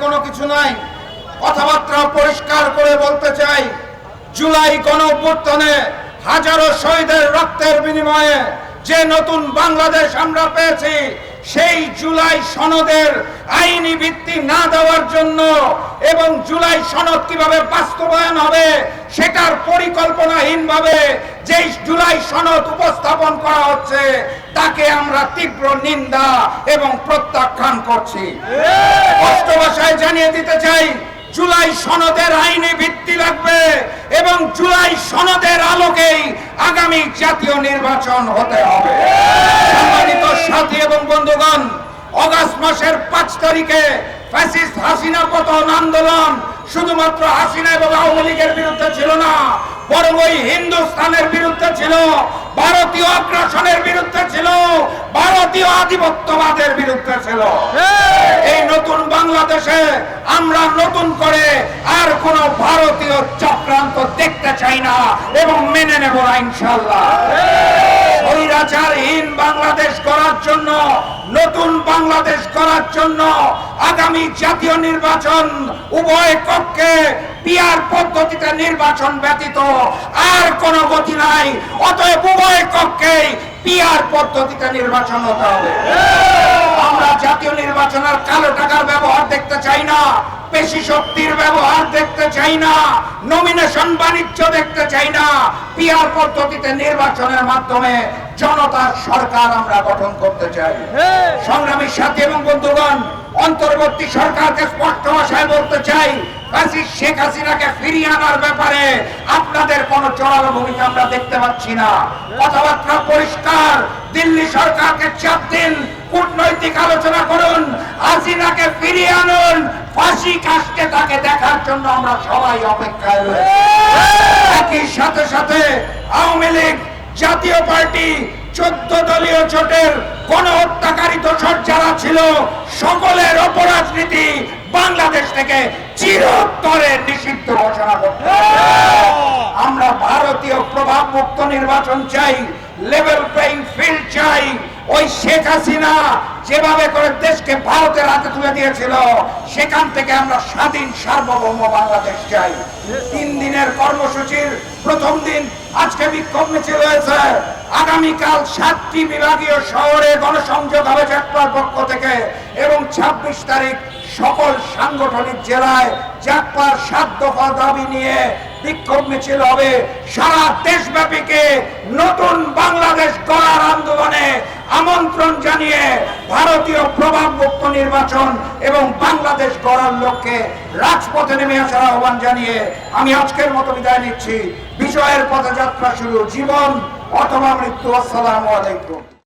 কোনো কিছু নাই। কথাবার্তা পরিষ্কার করে বলতে চাই, জুলাই গণঅভ্যুত্থানে হাজারো শহীদের রক্তের বিনিময়ে যে নতুন বাংলাদেশ আমরা পেয়েছি, সেই জুলাই সনদের আইনি ভিত্তি না দেওয়ার জন্য এবং জুলাই সনদ কিভাবে বাস্তবায়ন হবে সেটার পরিকল্পনাহীনভাবে যে জুলাই সনদ উপস্থাপন করা হচ্ছে, তাকে আমরা তীব্র নিন্দা এবং প্রত্যাখ্যান করছি। স্পষ্ট ভাষায় জানিয়ে দিতে চাই, জুলাই সনদের আইনি ভিত্তি লাগবে এবং জুলাই সনদের আলোকেই আগামী জাতীয় নির্বাচন হতে হবে। সম্মানিত সাথী এবং বন্ধুগণ, অগাস্ট মাসের 5 তারিখে ফ্যাসিস্ট হাসিনা পতন আন্দোলন শুধুমাত্র হাসিনা এবং আওয়ামী লীগের বিরুদ্ধে ছিল না, বরং ওই হিন্দুস্তানের বিরুদ্ধে ছিল, ভারতীয় আগ্রাসনের বিরুদ্ধে ছিল, ভারতীয় আধিপত্যবাদের বিরুদ্ধে ছিল। এই নতুন বাংলাদেশে আমরা নতুন করে আর কোন ভারতীয় চক্রান্ত দেখতে চাই না এবং মেনে নেব না ইনশাআল্লাহ। স্বৈরাচারহীন বাংলাদেশ করার জন্য, নতুন বাংলাদেশ করার জন্য আগামী জাতীয় নির্বাচন উভয় কক্ষে পিআর পদ্ধতিতে নির্বাচন ব্যতীত আর কোনো গতি নাই। অতএব উভয় কক্ষে পিআর পদ্ধতিতে নির্বাচন হতে হবে। আমরা জাতীয় নির্বাচনের কালো টাকার ব্যবহার দেখতে চাই না, পেশি শক্তির ব্যবহার দেখতে চাই না, নমিনেশন বাণিজ্য দেখতে চাই না। পিআর পদ্ধতিতে নির্বাচনের মাধ্যমে জনতার সরকার আমরা গঠন করতে চাই। সংগ্রামী সাথী এবং বন্ধুগণ, অন্তর্বর্তী সরকারকে স্পষ্ট ভাষায় বলতে চাই, ফ্যাসিস্ট শেখ হাসিনাকে ফিরিয়ে আনার ব্যাপারে আপনাদের কোনো জোরালো ভূমিকা আমরা দেখতে পাচ্ছি না। কথাবার্তা পরিষ্কার, দিল্লি সরকারকে চাপ দিন, কূটনৈতিক আলোচনা করুন, হাসিনাকে ফিরিয়ে আনুন, ফাঁসি কাস্টে তাকে দেখার জন্য আমরা সবাই অপেক্ষায় রয়েছি। একই সাথে সাথে আওয়ামী লীগ, জাতীয় পার্টি, 14 দলীয় জোটের গণহত্যাকারী দোষর যারা ছিল, সকলের অপরাজনীতি বাংলাদেশ থেকে চিরতরে নিষিদ্ধ ঘোষণা করতে হবে। আমরা ভারতীয় প্রভাব মুক্ত নির্বাচন চাই, লেভেল প্লেইং ফিল্ড চাই। ওই শেখ হাসিনা যেভাবে করে দেশকে ভারতের হাতে তুলে দিয়েছিল, সেখান থেকে আমরা স্বাধীন সার্বভৌম বাংলাদেশ চাই। 3 দিনের কর্মসূচির প্রথম দিন আজকে বিক্ষোভ মিছিল হয়েছে। আগামীকাল 7টি বিভাগীয় শহরে গণসংযোগ হবে জাকপার পক্ষ থেকে এবং 26 তারিখ সকল সাংগঠনিক জেলায় জাকপার 7 দফা দাবি নিয়ে বিক্ষোভ মিছিল হবে। সারা দেশব্যাপীকে নতুন বাংলাদেশ গড়ার আন্দোলনে আমন্ত্রণ জানিয়ে ভারতীয় প্রভাব মুক্ত নির্বাচন এবং বাংলাদেশ গড়ার লক্ষ্যে রাজপথে নেমে আসার আহ্বান জানিয়ে আমি আজকের মতো বিদায় নিচ্ছি। বিজয়ের পথযাত্রা শুরু, জীবন অথবা মৃত্যু। আসসালামু আলাইকুম।